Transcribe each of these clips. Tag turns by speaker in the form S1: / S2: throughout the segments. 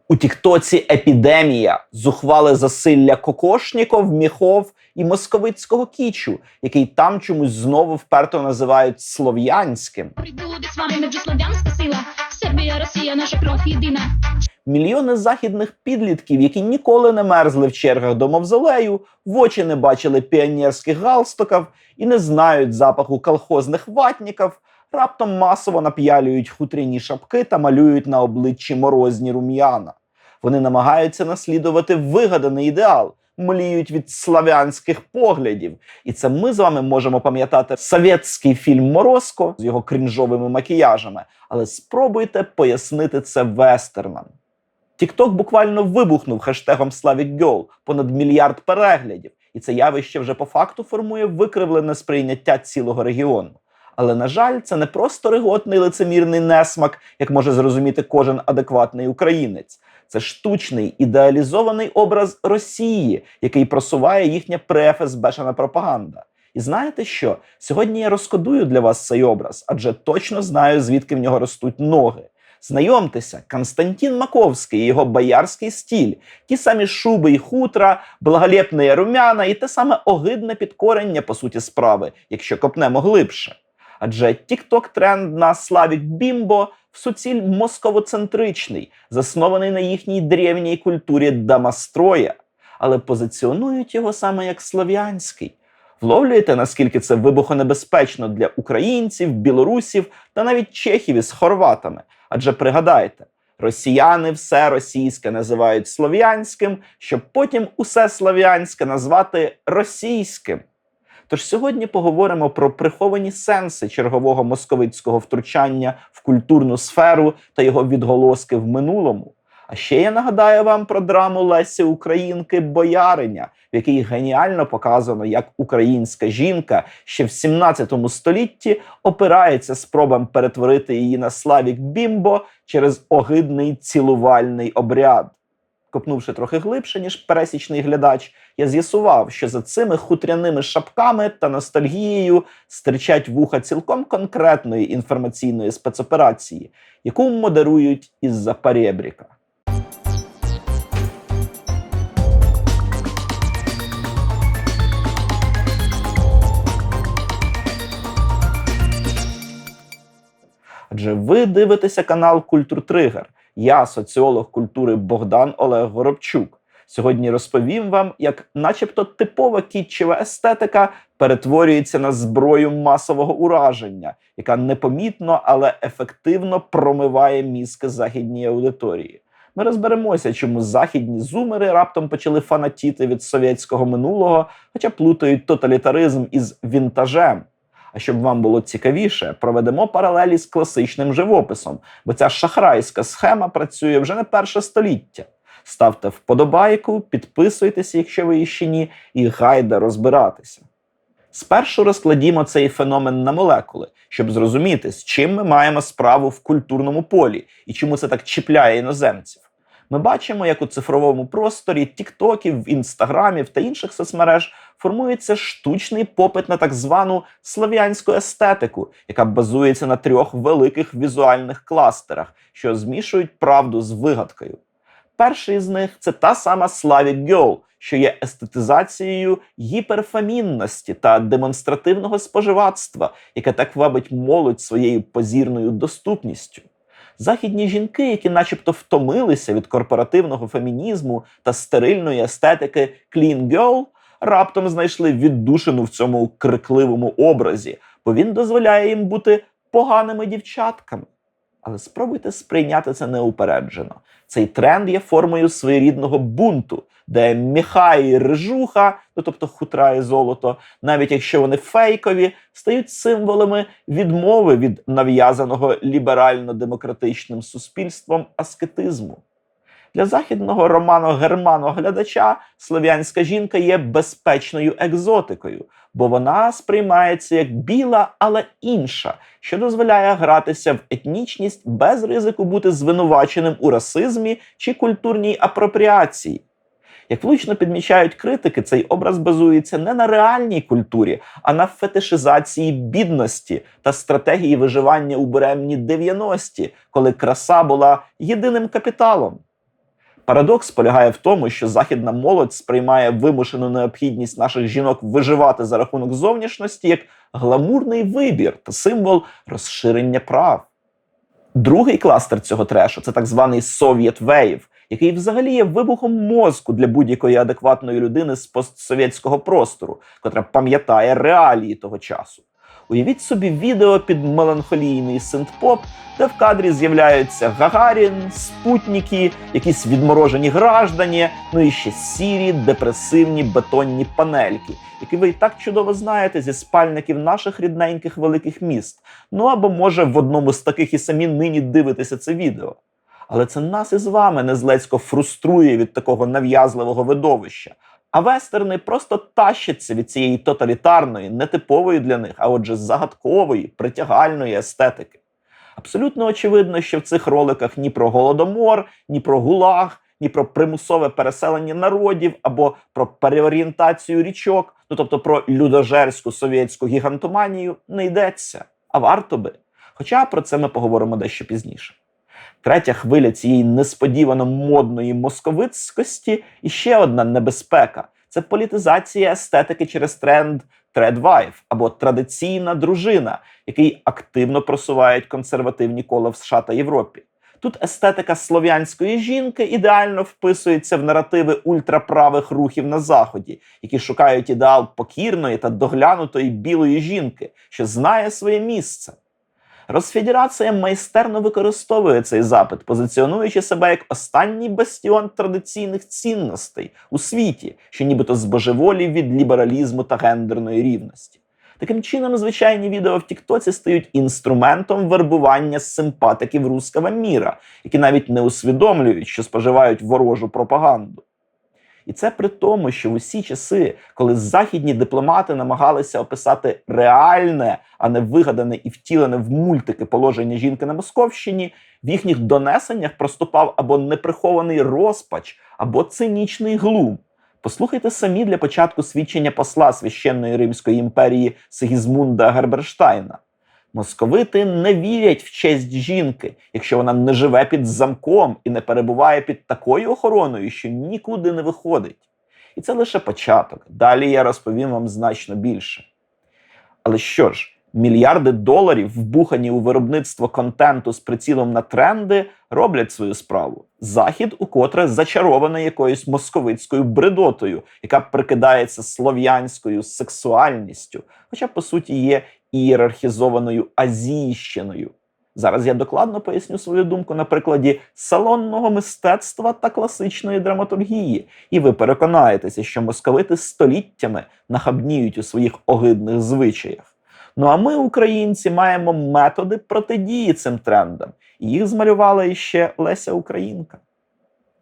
S1: У тіктоці епідемія, зухвале засилля кокошніков, міхов і московицького кічу, який там чомусь знову вперто називають слов'янським.
S2: Буде з вами вже слов'янська сила, Сербія, Росія, наша кров єдина.
S1: Мільйони західних підлітків, які ніколи не мерзли в чергах до мавзолею, в очі не бачили піонерських галстуків і не знають запаху колхозних ватників, раптом масово нап'ялюють хутряні шапки та малюють на обличчі морозні рум'яна. Вони намагаються наслідувати вигаданий ідеал, мліють від славянських поглядів. І це ми з вами можемо пам'ятати совєтський фільм «Морозко» з його крінжовими макіяжами, але спробуйте пояснити це вестернам. TikTok буквально вибухнув хештегом Slavic Girl, понад 1 мільярд переглядів, і це явище вже по факту формує викривлене сприйняття цілого регіону. Але, на жаль, це не просто реготний лицемірний несмак, як може зрозуміти кожен адекватний українець. Це штучний, ідеалізований образ Росії, який просуває їхня pre-ФСБшна пропаганда. І знаєте що? Сьогодні я розкодую для вас цей образ, адже точно знаю, звідки в нього ростуть ноги. Знайомтеся, Константин Маковський і його боярський стиль, ті самі шуби і хутра, благолепні румяна і те саме огидне підкорення, по суті справи, якщо копнемо глибше. Адже тік-ток-тренд на Slavic Bimbo в суціль московоцентричний, заснований на їхній древній культурі домостроя, але позиціонують його саме як слов'янський. Вловлюєте, наскільки це вибухонебезпечно для українців, білорусів та навіть чехів із хорватами? Адже пригадайте, росіяни все російське називають слов'янським, щоб потім усе слов'янське назвати російським. Тож сьогодні поговоримо про приховані сенси чергового московицького втручання в культурну сферу та його відголоски в минулому. А ще я нагадаю вам про драму Лесі Українки «Бояриня», в якій геніально показано, як українська жінка ще в 17 столітті опирається спробам перетворити її на Slavic Bimbo через огидний цілувальний обряд. Копнувши трохи глибше, ніж пересічний глядач, я з'ясував, що за цими хутряними шапками та ностальгією стирчать вуха цілком конкретної інформаційної спецоперації, яку модерують із-за перебріка. Адже ви дивитеся канал «Культуртригер». Я, соціолог культури Богдан Олег Горобчук. Сьогодні розповім вам, як начебто типова кітчева естетика перетворюється на зброю масового ураження, яка непомітно, але ефективно промиває мізки західній аудиторії. Ми розберемося, чому західні зумери раптом почали фанатіти від совєтського минулого, хоча плутають тоталітаризм із вінтажем. А щоб вам було цікавіше, проведемо паралелі з класичним живописом, бо ця шахрайська схема працює вже не перше століття. Ставте вподобайку, підписуйтеся, якщо ви ще ні, і гайда розбиратися. Спершу розкладімо цей феномен на молекули, щоб зрозуміти, з чим ми маємо справу в культурному полі і чому це так чіпляє іноземців. Ми бачимо, як у цифровому просторі тіктоків, інстаграмів та інших соцмереж формується штучний попит на так звану слов'янську естетику, яка базується на 3 великих візуальних кластерах, що змішують правду з вигадкою. Перший з них – це та сама Slavic Girl, що є естетизацією гіперфамінності та демонстративного споживацтва, яке так вабить молодь своєю позірною доступністю. Західні жінки, які начебто втомилися від корпоративного фемінізму та стерильної естетики clean girl, раптом знайшли віддушину в цьому крикливому образі, бо він дозволяє їм бути поганими дівчатками. Але спробуйте сприйняти це неупереджено. Цей тренд є формою своєрідного бунту, де міха і рижуха, тобто хутра і золото, навіть якщо вони фейкові, стають символами відмови від нав'язаного ліберально-демократичним суспільством аскетизму. Для західного романо-германо-глядача слов'янська жінка є безпечною екзотикою, бо вона сприймається як біла, але інша, що дозволяє гратися в етнічність без ризику бути звинуваченим у расизмі чи культурній апропріації. Як влучно підмічають критики, цей образ базується не на реальній культурі, а на фетишизації бідності та стратегії виживання у буремні 90-ті, коли краса була єдиним капіталом. Парадокс полягає в тому, що західна молодь сприймає вимушену необхідність наших жінок виживати за рахунок зовнішності як гламурний вибір та символ розширення прав. Другий кластер цього трешу – це так званий Soviet Wave, який взагалі є вибухом мозку для будь-якої адекватної людини з постсовєтського простору, котра пам'ятає реалії того часу. Уявіть собі відео під меланхолійний синт-поп, де в кадрі з'являються Гагарін, спутники, якісь відморожені граждані, ну і ще сірі, депресивні бетонні панельки, які ви і так чудово знаєте зі спальників наших рідненьких великих міст. Ну або, може, в одному з таких і самі нині дивитеся це відео. Але це нас із вами незлецько фруструє від такого нав'язливого видовища. А вестерни просто тащаться від цієї тоталітарної, нетипової для них, а отже загадкової, притягальної естетики. Абсолютно очевидно, що в цих роликах ні про Голодомор, ні про ГУЛАГ, ні про примусове переселення народів або про переорієнтацію річок, ну тобто про людожерську совєтську гігантоманію, не йдеться. А варто би. Хоча про це ми поговоримо дещо пізніше. Третя хвиля цієї несподівано модної московицькості і ще одна небезпека – це політизація естетики через тренд «тредвайф» або «традиційна дружина», який активно просувають консервативні кола в США та Європі. Тут естетика слов'янської жінки ідеально вписується в наративи ультраправих рухів на Заході, які шукають ідеал покірної та доглянутої білої жінки, що знає своє місце. Росфедерація майстерно використовує цей запит, позиціонуючи себе як останній бастіон традиційних цінностей у світі, що нібито збожеволів від лібералізму та гендерної рівності. Таким чином, звичайні відео в Тіктоці стають інструментом вербування симпатиків руского міра, які навіть не усвідомлюють, що споживають ворожу пропаганду. І це при тому, що в усі часи, коли західні дипломати намагалися описати реальне, а не вигадане і втілене в мультики положення жінки на Московщині, в їхніх донесеннях проступав або неприхований розпач, або цинічний глум. Послухайте самі для початку свідчення посла Священної Римської імперії Сигізмунда Герберштайна. Московити не вірять в честь жінки, якщо вона не живе під замком і не перебуває під такою охороною, що нікуди не виходить. І це лише початок. Далі я розповім вам значно більше. Але що ж, мільярди доларів, вбухані у виробництво контенту з прицілом на тренди, роблять свою справу. Захід укотре зачарований якоюсь московицькою бредотою, яка прикидається слов'янською сексуальністю, хоча, по суті, є ієрархізованою азійщиною. Зараз я докладно поясню свою думку на прикладі салонного мистецтва та класичної драматургії, і ви переконаєтеся, що московити століттями нахабніють у своїх огидних звичаях. Ну а ми, українці, маємо методи протидії цим трендам, і їх змалювала іще Леся Українка.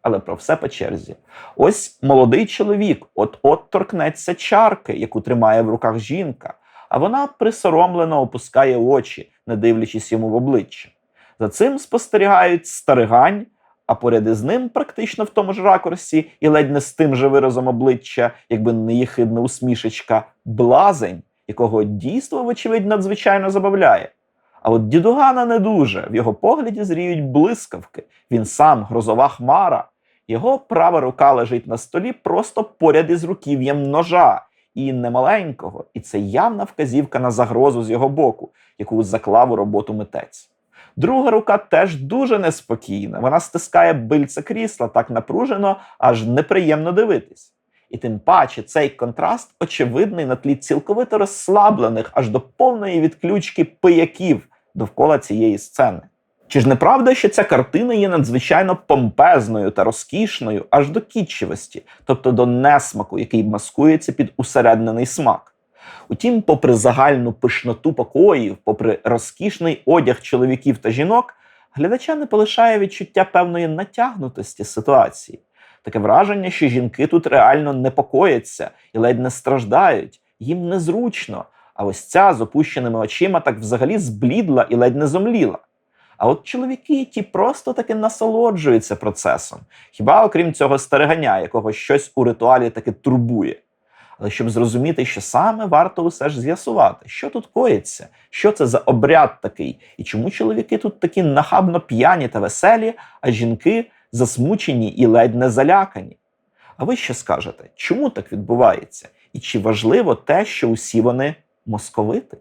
S1: Але про все по черзі. Ось молодий чоловік от-от торкнеться чарки, яку тримає в руках жінка, а вона присоромлено опускає очі, не дивлячись йому в обличчя. За цим спостерігають старигань, а поряд із ним, практично в тому ж ракурсі і ледь не з тим же виразом обличчя, якби не єхидна усмішечка, блазень, якого дійство, вочевидь, надзвичайно забавляє. А от дідугана не дуже, в його погляді зріють блискавки, він сам грозова хмара. Його права рука лежить на столі просто поряд із руків'ям ножа, і немаленького, і це явна вказівка на загрозу з його боку, яку заклав у роботу митець. Друга рука теж дуже неспокійна, вона стискає бильце крісла так напружено, аж неприємно дивитись. І тим паче цей контраст очевидний на тлі цілковито розслаблених аж до повної відключки пияків довкола цієї сцени. Чи ж не правда, що ця картина є надзвичайно помпезною та розкішною аж до кітчевості, тобто до несмаку, який маскується під усереднений смак? Утім, попри загальну пишноту покоїв, попри розкішний одяг чоловіків та жінок, глядача не полишає відчуття певної натягнутості ситуації. Таке враження, що жінки тут реально непокояться і ледь не страждають, їм незручно, а ось ця з опущеними очима так взагалі зблідла і ледь не зомліла. А от чоловіки ті просто таки насолоджуються процесом. Хіба окрім цього стариганя, якого щось у ритуалі таки турбує. Але щоб зрозуміти, що саме, варто усе ж з'ясувати, що тут коїться, що це за обряд такий, і чому чоловіки тут такі нахабно п'яні та веселі, а жінки засмучені і ледь не залякані. А ви що скажете? Чому так відбувається? І чи важливо те, що усі вони московити?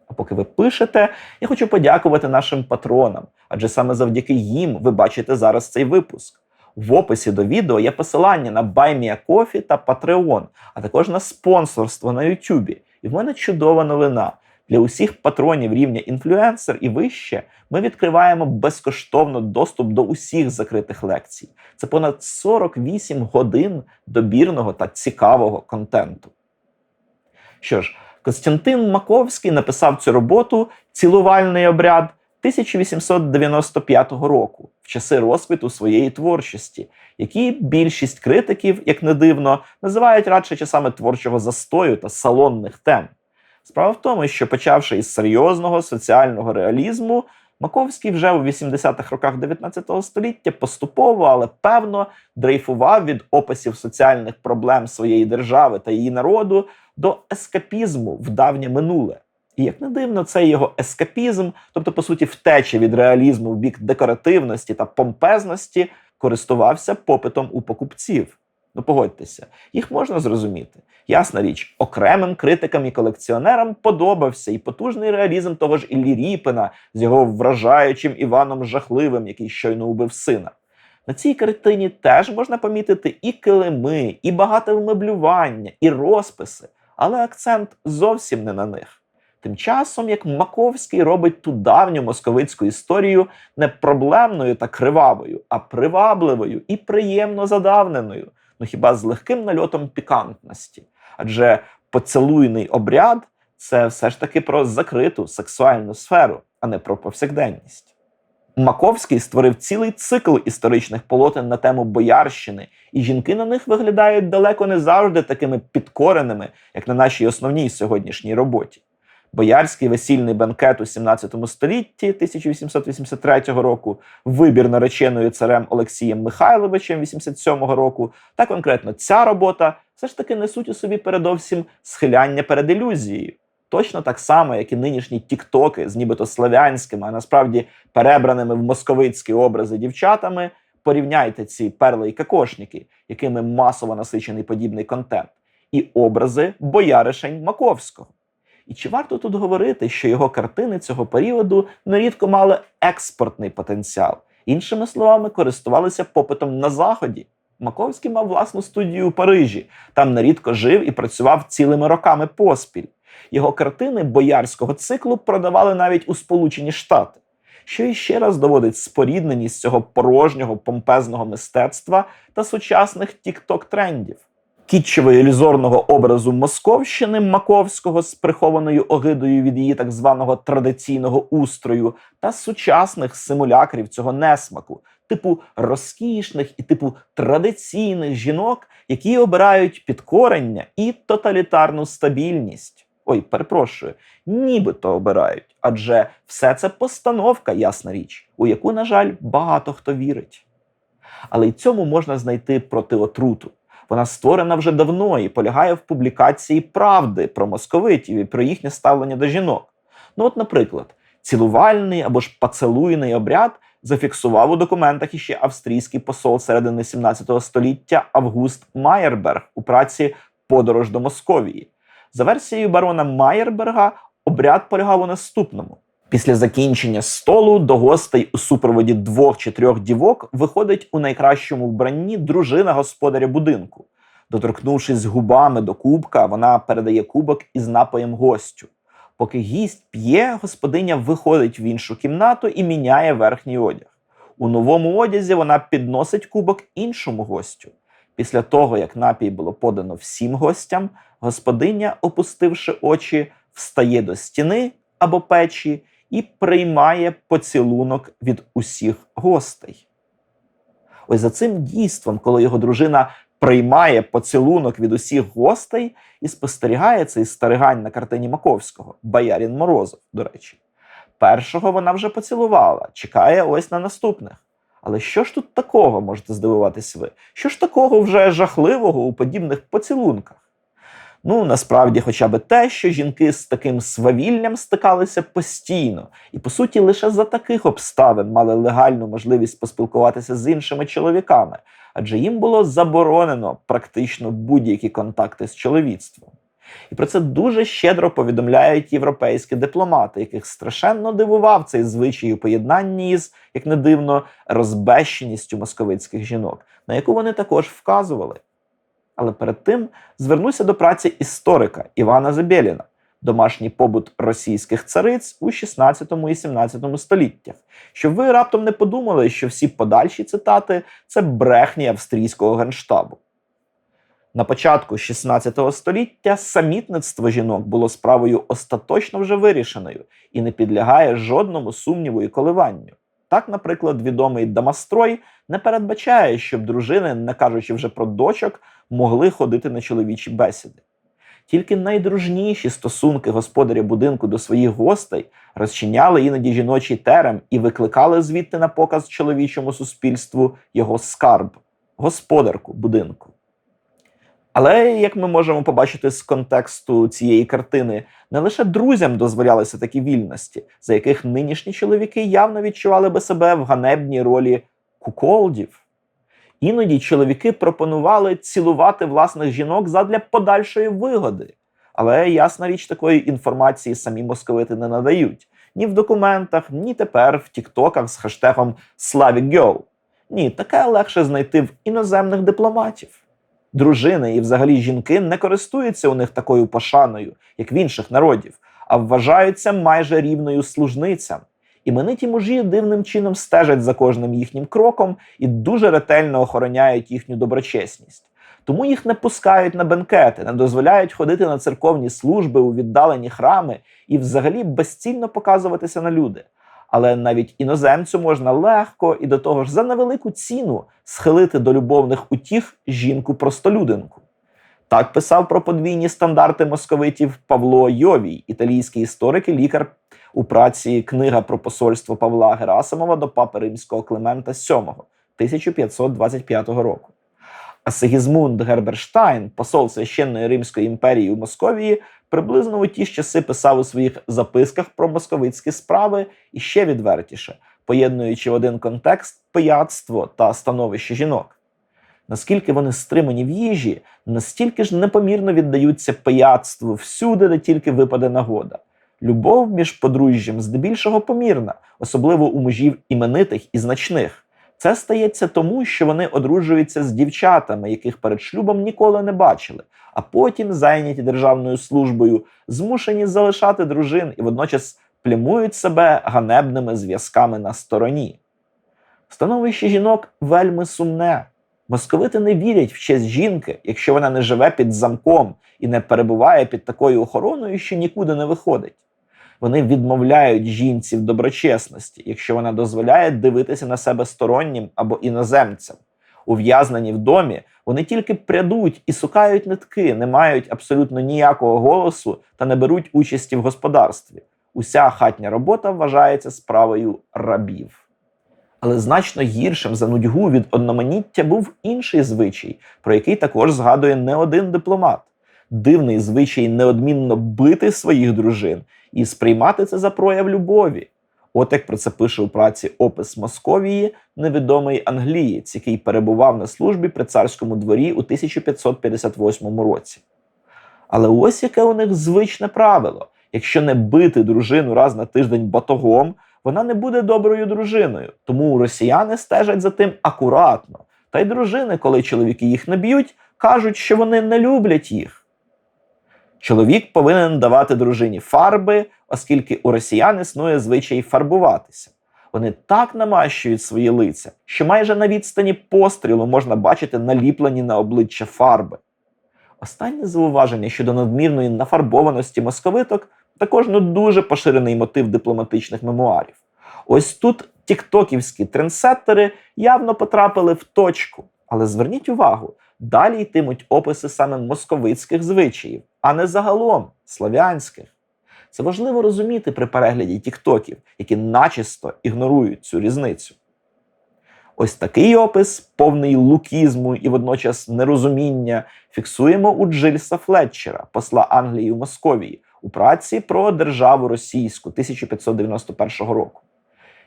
S1: А поки ви пишете, я хочу подякувати нашим патронам, адже саме завдяки їм ви бачите зараз цей випуск. В описі до відео є посилання на BuyMeACoffee та Patreon, а також на спонсорство на YouTube. І в мене чудова новина. Для усіх патронів рівня інфлюенсер і вище ми відкриваємо безкоштовно доступ до усіх закритих лекцій. Це понад 48 годин добірного та цікавого контенту. Що ж, Костянтин Маковський написав цю роботу «Цілувальний обряд» 1895 року, в часи розквіту своєї творчості, які більшість критиків, як не дивно, називають радше часами творчого застою та салонних тем. Справа в тому, що почавши із серйозного соціального реалізму, Маковський вже у 80-х роках 19 століття поступово, але певно, дрейфував від описів соціальних проблем своєї держави та її народу до ескапізму в давнє минуле. І як не дивно, цей його ескапізм, тобто, по суті, втеча від реалізму в бік декоративності та помпезності, користувався попитом у покупців. Ну погодьтеся, їх можна зрозуміти. Ясна річ, окремим критикам і колекціонерам подобався і потужний реалізм того ж Іллі Ріпина з його вражаючим Іваном Жахливим, який щойно убив сина. На цій картині теж можна помітити і килими, і багате вмеблювання, і розписи, але акцент зовсім не на них. Тим часом, як Маковський робить ту давню московицьку історію не проблемною та кривавою, а привабливою і приємно задавненою, ну хіба з легким нальотом пікантності. Адже поцілуйний обряд – це все ж таки про закриту сексуальну сферу, а не про повсякденність. Маковський створив цілий цикл історичних полотен на тему боярщини, і жінки на них виглядають далеко не завжди такими підкореними, як на нашій основній сьогоднішній роботі. Боярський весільний бенкет у 17 столітті 1883 року, вибір нареченої царем Олексієм Михайловичем 87 року, та конкретно ця робота все ж таки несуть у собі передовсім схиляння перед ілюзією. Точно так само, як і нинішні тіктоки з нібито славянськими, а насправді перебраними в московицькі образи дівчатами, порівняйте ці перли і кокошники, якими масово насичений подібний контент, і образи бояришень Маковського. І чи варто тут говорити, що його картини цього періоду нерідко мали експортний потенціал? Іншими словами, користувалися попитом на Заході. Маковський мав власну студію у Парижі, там нерідко жив і працював цілими роками поспіль. Його картини боярського циклу продавали навіть у Сполучені Штати. Що іще раз доводить спорідненість цього порожнього помпезного мистецтва та сучасних тік-ток-трендів. Кітчево-ілюзорного образу Московщини Маковського з прихованою огидою від її так званого традиційного устрою та сучасних симулякрів цього несмаку, типу розкішних і типу традиційних жінок, які обирають підкорення і тоталітарну стабільність. Ой, перепрошую, нібито обирають, адже все це постановка, ясна річ, у яку, на жаль, багато хто вірить. Але й цьому можна знайти протиотруту. Вона створена вже давно і полягає в публікації правди про московитів і про їхнє ставлення до жінок. Ну от, наприклад, цілувальний або ж поцілуйний обряд зафіксував у документах іще австрійський посол середини 17 століття Август Майерберг у праці «Подорож до Московії». За версією барона Майерберга, обряд полягав у наступному. Після закінчення столу до гостей у супроводі 2 чи 3 дівок виходить у найкращому вбранні дружина господаря будинку. Доторкнувшись губами до кубка, вона передає кубок із напоєм гостю. Поки гість п'є, господиня виходить в іншу кімнату і міняє верхній одяг. У новому одязі вона підносить кубок іншому гостю. Після того, як напій було подано всім гостям, господиня, опустивши очі, встає до стіни або печі і приймає поцілунок від усіх гостей. Ось за цим дійством, коли його дружина приймає поцілунок від усіх гостей, і спостерігає цей старигань на картині Маковського, боярин Морозов, до речі. Першого вона вже поцілувала, чекає ось на наступних. Але що ж тут такого, можете здивуватись ви? Що ж такого вже жахливого у подібних поцілунках? Ну, насправді, хоча б те, що жінки з таким свавіллям стикалися постійно, і, по суті, лише за таких обставин мали легальну можливість поспілкуватися з іншими чоловіками, адже їм було заборонено практично будь-які контакти з чоловіцтвом. І про це дуже щедро повідомляють європейські дипломати, яких страшенно дивував цей звичай у поєднанні із, як не дивно, розбещеністю московицьких жінок, на яку вони також вказували. Але перед тим звернуся до праці історика Івана Забєліна «Домашній побут російських цариць у 16 і 17 століттях», щоб ви раптом не подумали, що всі подальші цитати – це брехні австрійського генштабу. На початку 16 століття самітництво жінок було справою остаточно вже вирішеною і не підлягає жодному сумніву і коливанню. Так, наприклад, відомий Дамастрой не передбачає, щоб дружини, не кажучи вже про дочок, могли ходити на чоловічі бесіди. Тільки найдружніші стосунки господаря будинку до своїх гостей розчиняли іноді жіночий терем і викликали звідти на показ чоловічому суспільству його скарб – господарку будинку. Але, як ми можемо побачити з контексту цієї картини, не лише друзям дозволялися такі вільності, за яких нинішні чоловіки явно відчували би себе в ганебній ролі куколдів. Іноді чоловіки пропонували цілувати власних жінок задля подальшої вигоди. Але, ясна річ, такої інформації самі московити не надають. Ні в документах, ні тепер в тіктоках з хештегом «SlavikGirl». Ні, таке легше знайти в іноземних дипломатів. Дружини і взагалі жінки не користуються у них такою пошаною, як в інших народів, а вважаються майже рівною служницям. Імениті мужі дивним чином стежать за кожним їхнім кроком і дуже ретельно охороняють їхню доброчесність. Тому їх не пускають на бенкети, не дозволяють ходити на церковні служби у віддалені храми і взагалі безцільно показуватися на люди. Але навіть іноземцю можна легко і до того ж за невелику ціну схилити до любовних утіх жінку-простолюдинку. Так писав про подвійні стандарти московитів Павло Йовій, італійський історик і лікар у праці «Книга про посольство Павла Герасимова до папи римського Климента VII» 1525 року. А Сигізмунд Герберштайн, посол Священної Римської імперії у Московії, приблизно у ті ж часи писав у своїх записках про московицькі справи і ще відвертіше, поєднуючи в один контекст пияцтво та становище жінок. Наскільки вони стримані в їжі, настільки ж непомірно віддаються пияцтву всюди, де тільки випаде нагода. Любов між подружжям здебільшого помірна, особливо у мужів іменитих і значних. Це стається тому, що вони одружуються з дівчатами, яких перед шлюбом ніколи не бачили, а потім, зайняті державною службою, змушені залишати дружин і водночас плямують себе ганебними зв'язками на стороні. Становище жінок вельми сумне. Московити не вірять в честь жінки, якщо вона не живе під замком і не перебуває під такою охороною, що нікуди не виходить. Вони відмовляють жінці в доброчесності, якщо вона дозволяє дивитися на себе стороннім або іноземцям. Ув'язнені в домі, вони тільки прядуть і сукають нитки, не мають абсолютно ніякого голосу та не беруть участі в господарстві. Уся хатня робота вважається справою рабів. Але значно гіршим за нудьгу від одноманіття був інший звичай, про який також згадує не один дипломат. Дивний звичай неодмінно бити своїх дружин і сприймати це за прояв любові. От як про це пише у праці «Опис Московії» невідомий англієць, який перебував на службі при царському дворі у 1558 році. Але ось яке у них звичне правило. Якщо не бити дружину раз на тиждень батогом, вона не буде доброю дружиною. Тому росіяни стежать за тим акуратно. Та й дружини, коли чоловіки їх не б'ють, кажуть, що вони не люблять їх. Чоловік повинен давати дружині фарби, оскільки у росіян існує звичай фарбуватися. Вони так намащують свої лиця, що майже на відстані пострілу можна бачити наліплені на обличчя фарби. Останнє зауваження щодо надмірної нафарбованості московиток також дуже поширений мотив дипломатичних мемуарів. Ось тут тіктоківські трендсеттери явно потрапили в точку. Але зверніть увагу, далі йтимуть описи саме московицьких звичаїв, а не загалом славянських. Це важливо розуміти при перегляді тіктоків, які начисто ігнорують цю різницю. Ось такий опис, повний лукізму і водночас нерозуміння, фіксуємо у Джильса Флетчера, посла Англії в Московії, у праці про державу російську 1591 року.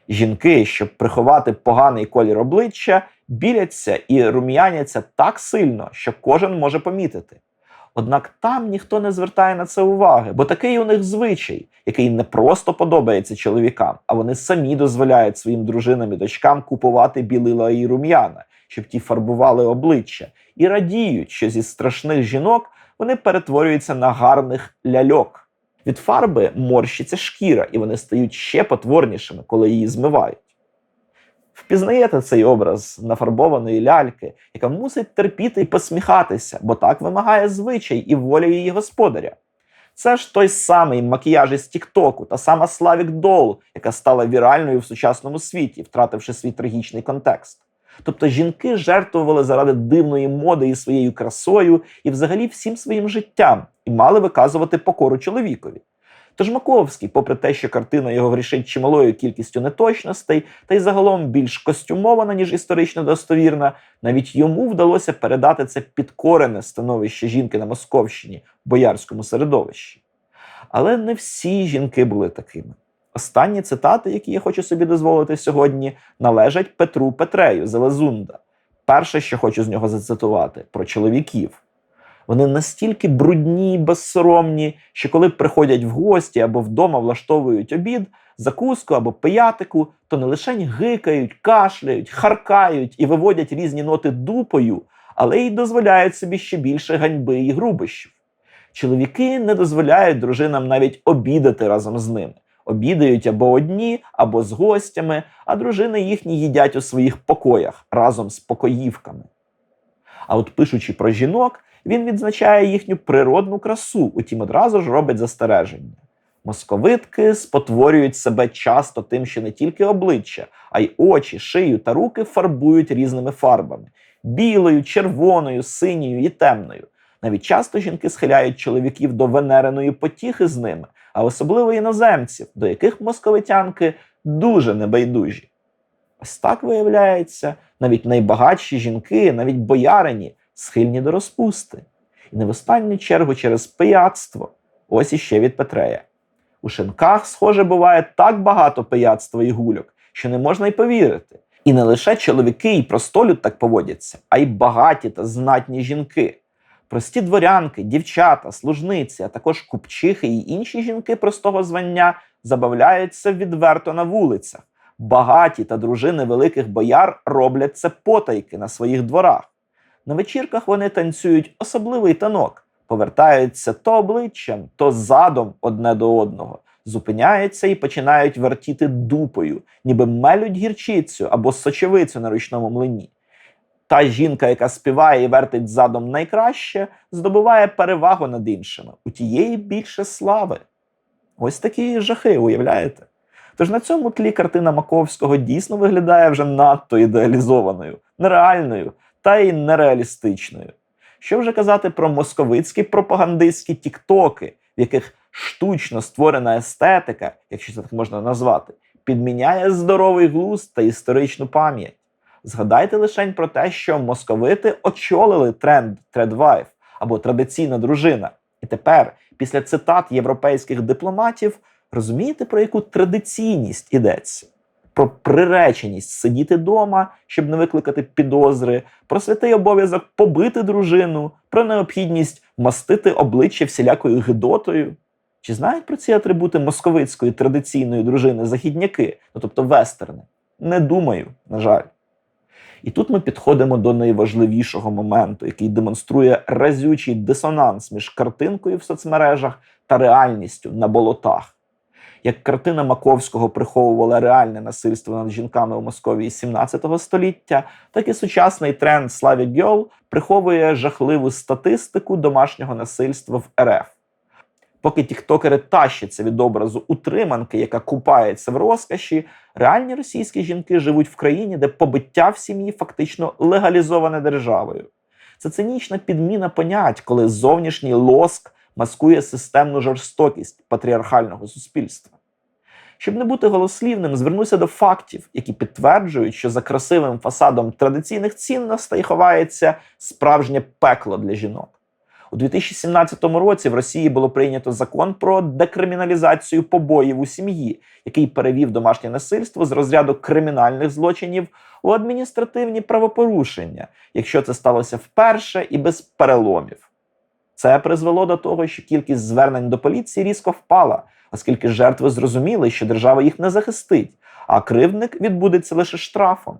S1: Жінки, щоб приховати поганий колір обличчя, біляться і рум'яняться так сильно, що кожен може помітити. Однак там ніхто не звертає на це уваги, бо такий у них звичай, який не просто подобається чоловікам, а вони самі дозволяють своїм дружинам і дочкам купувати білила і рум'яна, щоб ті фарбували обличчя, і радіють, що зі страшних жінок вони перетворюються на гарних ляльок. Від фарби морщиться шкіра, і вони стають ще потворнішими, коли її змивають. Впізнаєте цей образ нафарбованої ляльки, яка мусить терпіти і посміхатися, бо так вимагає звичай і воля її господаря. Це ж той самий макіяж із Тік-Току, та сама Славік Дол, яка стала віральною в сучасному світі, втративши свій трагічний контекст. Тобто жінки жертвували заради дивної моди і своєю красою, і взагалі всім своїм життям, і мали виказувати покору чоловікові. Тож Маковський, попри те, що картина його грішить чималою кількістю неточностей, та й загалом більш костюмована, ніж історично достовірна, навіть йому вдалося передати це підкорене становище жінки на Московщині, в боярському середовищі. Але не всі жінки були такими. Останні цитати, які я хочу собі дозволити сьогодні, належать Петру Петрею Зелезунда. Перше, що хочу з нього зацитувати, про чоловіків. Вони настільки брудні й безсоромні, що коли приходять в гості або вдома влаштовують обід, закуску або пиятику, то не лише гикають, кашляють, харкають і виводять різні ноти дупою, але й дозволяють собі ще більше ганьби і грубощів. Чоловіки не дозволяють дружинам навіть обідати разом з ними. Обідають або одні, або з гостями, а дружини їхні їдять у своїх покоях разом з покоївками. А от пишучи про жінок, він відзначає їхню природну красу, утім одразу ж робить застереження. Московитки спотворюють себе часто тим, що не тільки обличчя, а й очі, шию та руки фарбують різними фарбами – білою, червоною, синьою і темною. Навіть часто жінки схиляють чоловіків до венереної потіхи з ними, а особливо іноземців, до яких московитянки дуже небайдужі. Ось так виявляється, навіть найбагатші жінки, навіть боярині, схильні до розпусти. І не в останню чергу через пияцтво. Ось іще від Петрея. У шинках, схоже, буває так багато пияцтва і гульок, що не можна й повірити. І не лише чоловіки і простолюд так поводяться, а й багаті та знатні жінки. Прості дворянки, дівчата, служниці, а також купчихи і інші жінки простого звання забавляються відверто на вулицях. Багаті та дружини великих бояр роблять це потайки на своїх дворах. На вечірках вони танцюють особливий танок, повертаються то обличчям, то задом одне до одного, зупиняються і починають вертіти дупою, ніби мелють гірчицю або сочевицю на ручному млині. Та жінка, яка співає і вертить задом найкраще, здобуває перевагу над іншими, у тієї більше слави. Ось такі жахи, уявляєте? Тож на цьому тлі картина Маковського дійсно виглядає вже надто ідеалізованою, нереальною та й нереалістичною. Що вже казати про московицькі пропагандистські тіктоки, в яких штучно створена естетика, якщо це так можна назвати, підміняє здоровий глузд та історичну пам'ять. Згадайте лишень про те, що московити очолили тренд «тредвайф» або «традиційна дружина». І тепер, після цитат європейських дипломатів, розумієте, про яку традиційність йдеться? Про приреченість сидіти дома, щоб не викликати підозри, про святий обов'язок побити дружину, про необхідність мастити обличчя всілякою гидотою. Чи знають про ці атрибути московицької традиційної дружини західняки, тобто вестерни? Не думаю, на жаль. І тут ми підходимо до найважливішого моменту, який демонструє разючий дисонанс між картинкою в соцмережах та реальністю на болотах. Як картина Маковського приховувала реальне насильство над жінками у Московії 17 століття, так і сучасний тренд Slavic Girl приховує жахливу статистику домашнього насильства в РФ. Поки тіктокери тащаться від образу утриманки, яка купається в розкоші, реальні російські жінки живуть в країні, де побиття в сім'ї фактично легалізоване державою. Це цинічна підміна понять, коли зовнішній лоск маскує системну жорстокість патріархального суспільства. Щоб не бути голослівним, звернуся до фактів, які підтверджують, що за красивим фасадом традиційних цінностей ховається справжнє пекло для жінок. У 2017 році в Росії було прийнято закон про декриміналізацію побоїв у сім'ї, який перевів домашнє насильство з розряду кримінальних злочинів у адміністративні правопорушення, якщо це сталося вперше і без переломів. Це призвело до того, що кількість звернень до поліції різко впала, оскільки жертви зрозуміли, що держава їх не захистить, а кривдник відбудеться лише штрафом.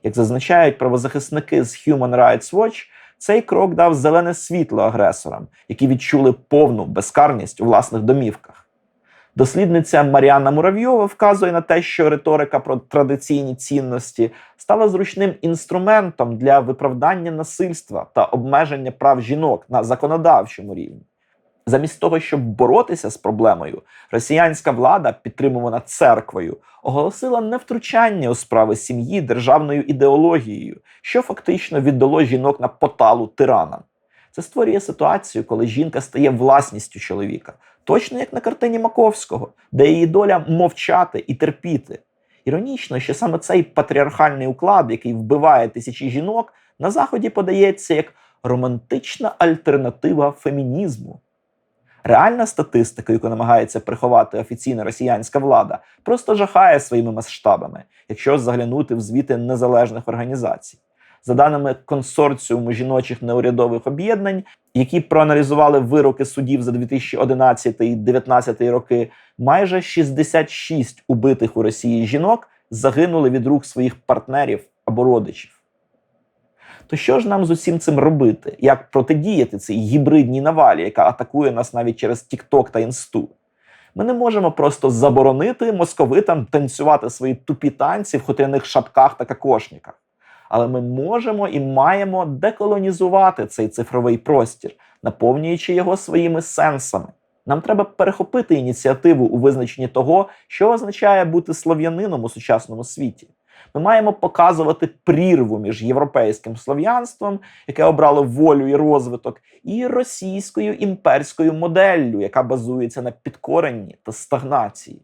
S1: Як зазначають правозахисники з Human Rights Watch, цей крок дав зелене світло агресорам, які відчули повну безкарність у власних домівках. Дослідниця Мар'яна Муравйова вказує на те, що риторика про традиційні цінності стала зручним інструментом для виправдання насильства та обмеження прав жінок на законодавчому рівні. Замість того, щоб боротися з проблемою, росіянська влада, підтримувана церквою, оголосила невтручання у справи сім'ї державною ідеологією, що фактично віддало жінок на поталу тиранам. Це створює ситуацію, коли жінка стає власністю чоловіка, точно як на картині Маковського, де її доля мовчати і терпіти. Іронічно, що саме цей патріархальний уклад, який вбиває тисячі жінок, на Заході подається як романтична альтернатива фемінізму. Реальна статистика, яку намагається приховати офіційна росіянська влада, просто жахає своїми масштабами, якщо заглянути в звіти незалежних організацій. За даними консорціуму жіночих неурядових об'єднань, які проаналізували вироки судів за 2011 і 2019 роки, майже 66 убитих у Росії жінок загинули від рук своїх партнерів або родичів. То що ж нам з усім цим робити? Як протидіяти цій гібридній навалі, яка атакує нас навіть через TikTok та Інсту? Ми не можемо просто заборонити московитам танцювати свої тупі танці в хутряних шапках та кокошниках. Але ми можемо і маємо деколонізувати цей цифровий простір, наповнюючи його своїми сенсами. Нам треба перехопити ініціативу у визначенні того, що означає бути слов'янином у сучасному світі. Ми маємо показувати прірву між європейським слов'янством, яке обрало волю і розвиток, і російською імперською моделлю, яка базується на підкоренні та стагнації.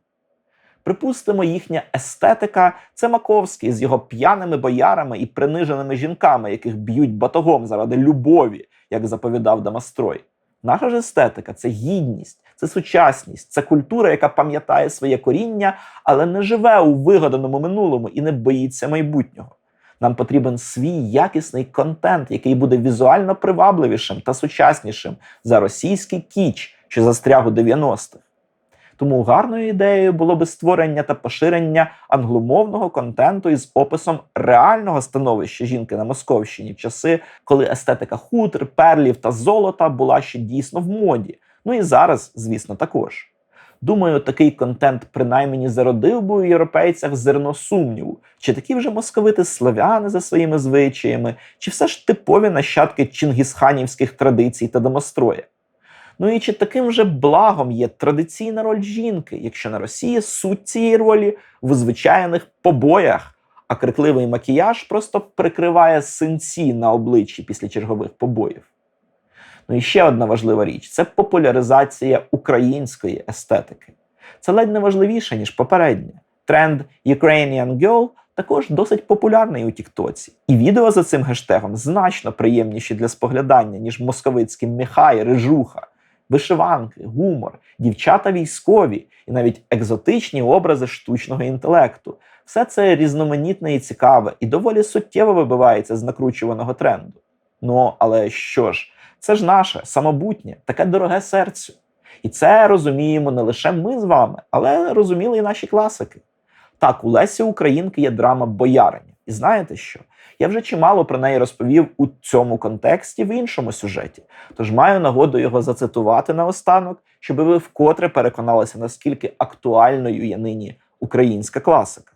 S1: Припустимо, їхня естетика – це Маковський з його п'яними боярами і приниженими жінками, яких б'ють батогом заради любові, як заповідав Домострой. Наша ж естетика – це гідність, це сучасність, це культура, яка пам'ятає своє коріння, але не живе у вигаданому минулому і не боїться майбутнього. Нам потрібен свій якісний контент, який буде візуально привабливішим та сучаснішим за російський кіч, що застряг у 90-х. Тому гарною ідеєю було би створення та поширення англомовного контенту із описом реального становища жінки на Московщині в часи, коли естетика хутр, перлів та золота була ще дійсно в моді. Ну і зараз, звісно, також. Думаю, такий контент принаймні зародив би у європейцях зерно сумніву, чи такі вже московити славяни за своїми звичаями, чи все ж типові нащадки чингісханівських традицій та Домостроя. Ну і чи таким же благом є традиційна роль жінки, якщо на Росії суть цієї ролі в звичайних побоях, а крикливий макіяж просто прикриває синці на обличчі після чергових побоїв. Ну і ще одна важлива річ – це популяризація української естетики. Це ледь не важливіше, ніж попереднє. Тренд Ukrainian Girl також досить популярний у тіктоці. І відео за цим гештегом значно приємніші для споглядання, ніж московицькі меха і рижуха. Вишиванки, гумор, дівчата військові і навіть екзотичні образи штучного інтелекту. Все це різноманітне і цікаве, і доволі суттєво вибивається з накручуваного тренду. Ну, але що ж, це ж наше, самобутнє, таке дороге серцю. І це розуміємо не лише ми з вами, але розуміли і наші класики. Так, у Лесі Українки є драма «Бояриня». І знаєте що? Я вже чимало про неї розповів у цьому контексті в іншому сюжеті, тож маю нагоду його зацитувати наостанок, щоб ви вкотре переконалися, наскільки актуальною є нині українська класика.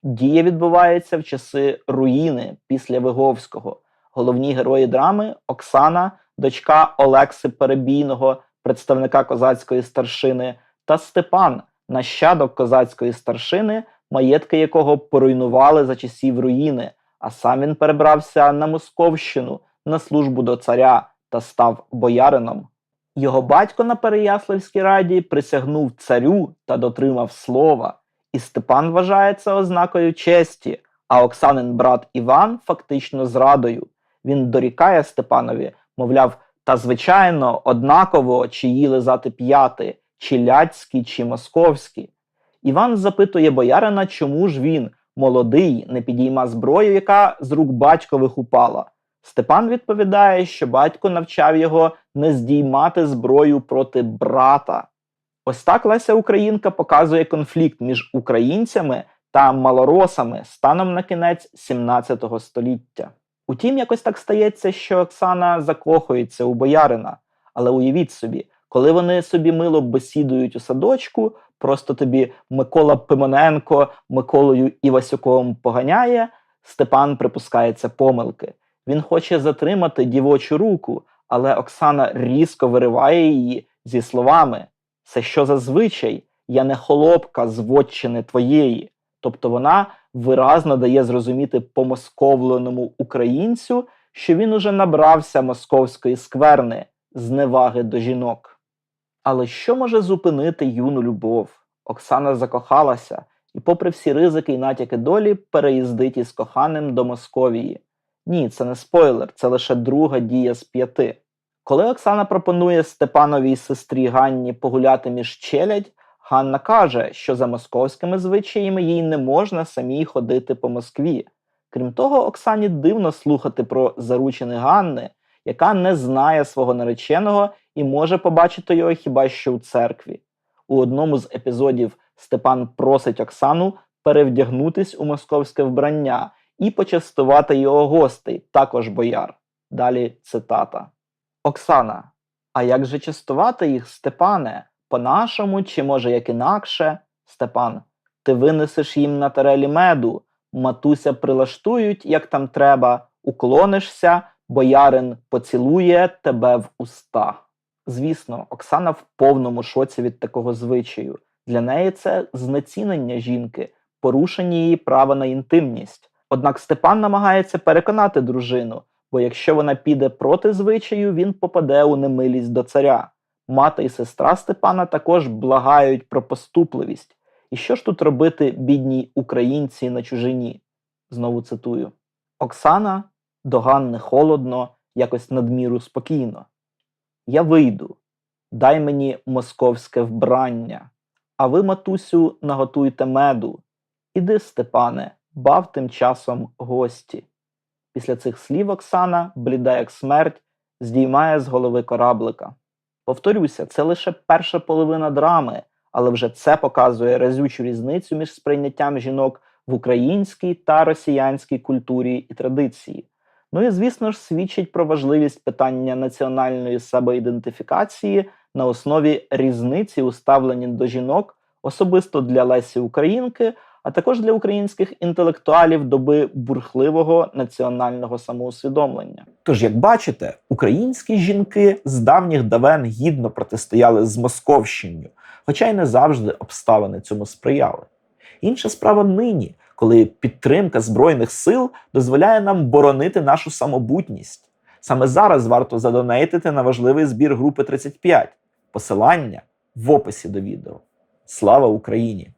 S1: Дія відбувається в часи руїни після Виговського. Головні герої драми – Оксана, дочка Олекси Перебійного, представника козацької старшини, та Степан, нащадок козацької старшини, маєтки якого поруйнували за часів руїни, а сам він перебрався на Московщину, на службу до царя та став боярином. Його батько на Переяславській раді присягнув царю та дотримав слова, і Степан вважає це ознакою честі, а Оксанин брат Іван фактично зрадою. Він дорікає Степанові, мовляв, та звичайно, однаково, чиї лизати п'яти, чи ляцькі, чи московські. Іван запитує боярина, чому ж він, молодий, не підійма зброю, яка з рук батькових упала. Степан відповідає, що батько навчав його не здіймати зброю проти брата. Ось так Леся Українка показує конфлікт між українцями та малоросами станом на кінець 17 століття. Утім, якось так стається, що Оксана закохується у боярина. Але уявіть собі, коли вони собі мило бесідують у садочку, просто тобі Микола Пимоненко Миколою Івасюковим поганяє, Степан припускається помилки. Він хоче затримати дівочу руку, але Оксана різко вириває її зі словами: «Це що за звичай? Я не холопка з вотчини твоєї». Тобто вона виразно дає зрозуміти помосковленому українцю, що він уже набрався московської скверни, зневаги до жінок. Але що може зупинити юну любов? Оксана закохалася і, попри всі ризики й натяки долі, переїздить із коханим до Московії. Ні, це не спойлер, це лише друга дія з 5. Коли Оксана пропонує Степановій сестрі Ганні погуляти між челядь, Ганна каже, що за московськими звичаями їй не можна самій ходити по Москві. Крім того, Оксані дивно слухати про заручини Ганни, яка не знає свого нареченого і може побачити його хіба що у церкві. У одному з епізодів Степан просить Оксану перевдягнутись у московське вбрання і почастувати його гостей, також бояр. Далі цитата. «Оксана, а як же частувати їх, Степане? По-нашому чи, може, як інакше?» Степан. «Ти винесеш їм на тарелі меду, матуся прилаштують, як там треба, уклонишся, боярин поцілує тебе в уста». Звісно, Оксана в повному шоці від такого звичаю. Для неї це знецінення жінки, порушення її права на інтимність. Однак Степан намагається переконати дружину, бо якщо вона піде проти звичаю, він попаде у немилість до царя. Мати і сестра Степана також благають про поступливість. І що ж тут робити бідній українці на чужині? Знову цитую. Оксана до Ганни холодно, якось надміру спокійно. «Я вийду, дай мені московське вбрання, а ви, матусю, наготуйте меду. Іди, Степане, бав тим часом гості». Після цих слів Оксана, бліда як смерть, здіймає з голови кораблика. Повторюся, це лише перша половина драми, але вже це показує разючу різницю між сприйняттям жінок в українській та росіянській культурі і традиції. Ну і, звісно ж, свідчить про важливість питання національної себеідентифікації на основі різниці у ставленні до жінок, особисто для Лесі Українки, а також для українських інтелектуалів доби бурхливого національного самоусвідомлення. Тож, як бачите, українські жінки з давніх давен гідно протистояли з Московщиною, хоча й не завжди обставини цьому сприяли. Інша справа нині, коли підтримка Збройних сил дозволяє нам боронити нашу самобутність. Саме зараз варто задонейтити на важливий збір групи 35. Посилання в описі до відео. Слава Україні!